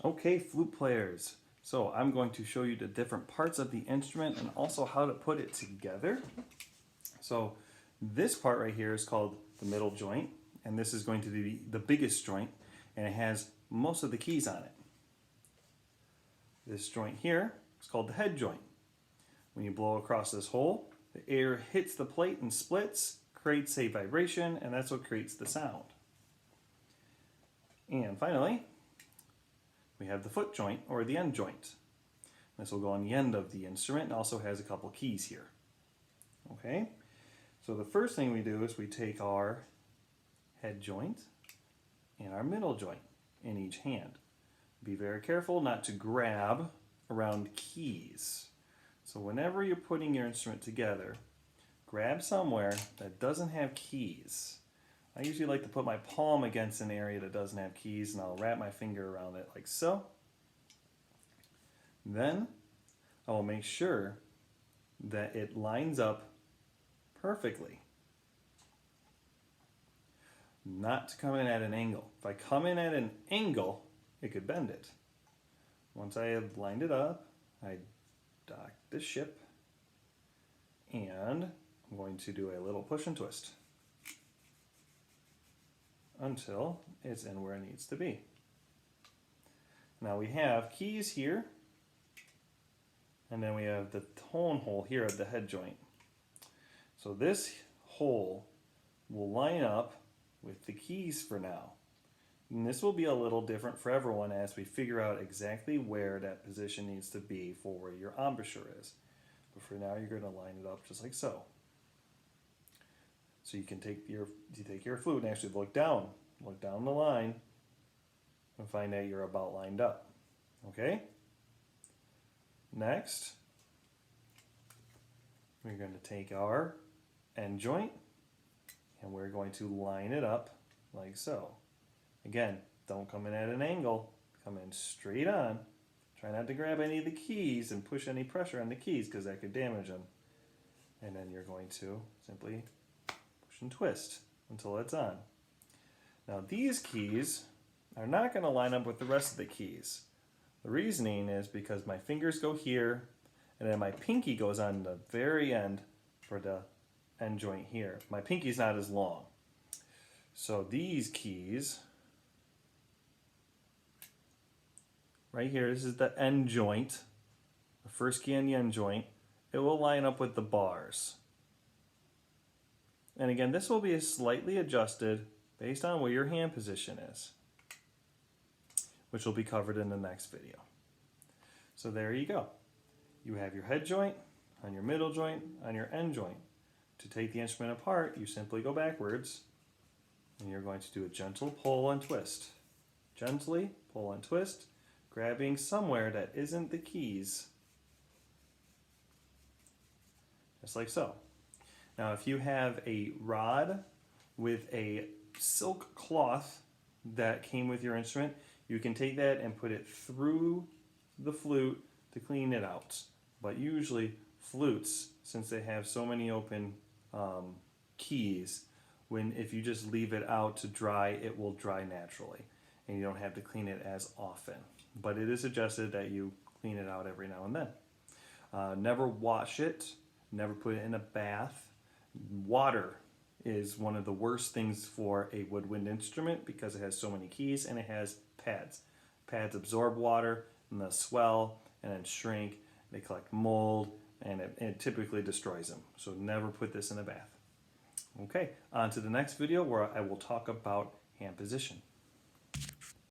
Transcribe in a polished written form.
Okay, flute players. So I'm going to show you the different parts of the instrument and also how to put it together. So this part right here is called the middle joint, and this is going to be the biggest joint, and it has most of the keys on it. This joint here is called the head joint. When you blow across this hole, the air hits the plate and splits, creates a vibration, and that's what creates the sound. And finally, we have the foot joint, or the end joint. This will go on the end of the instrument and also has a couple keys here. Okay, so the first thing we do is we take our head joint and our middle joint in each hand. Be very careful not to grab around keys. So whenever you're putting your instrument together, grab somewhere that doesn't have keys. I usually like to put my palm against an area that doesn't have keys, and I'll wrap my finger around it like so. Then I will make sure that it lines up perfectly. Not to come in at an angle. If I come in at an angle, it could bend it. Once I have lined it up, I dock the ship, and I'm going to do a little push and twist until it's in where it needs to be. Now we have keys here, and then we have the tone hole here of the head joint. So this hole will line up with the keys for now. And this will be a little different for everyone as we figure out exactly where that position needs to be for where your embouchure is. But for now, you're going to line it up just like so. So you can take your flute and actually look down the line and find that you're about lined up. Okay? Next, we're going to take our end joint and we're going to line it up like so. Again, don't come in at an angle, come in straight on. Try not to grab any of the keys and push any pressure on the keys because that could damage them. And then you're going to simply push and twist until it's on. Now these keys are not going to line up with the rest of the keys. The reasoning is because my fingers go here and then my pinky goes on the very end for the end joint here. My pinky's not as long. So these keys right here, this is the end joint, the first key on the end joint. It will line up with the bars. And again, this will be slightly adjusted based on where your hand position is, which will be covered in the next video. So there you go. You have your head joint, on your middle joint, on your end joint. To take the instrument apart, you simply go backwards, and you're going to do a gentle pull and twist. Gently pull and twist, grabbing somewhere that isn't the keys, just like so. Now if you have a rod with a silk cloth that came with your instrument, you can take that and put it through the flute to clean it out. But usually flutes, since they have so many open keys, if you just leave it out to dry, it will dry naturally and you don't have to clean it as often. But it is suggested that you clean it out every now and then. Never wash it, never put it in a bath. Water is one of the worst things for a woodwind instrument because it has so many keys and it has pads. Pads absorb water and they'll swell and then shrink. They collect mold and it typically destroys them. So never put this in a bath. Okay, on to the next video where I will talk about hand position.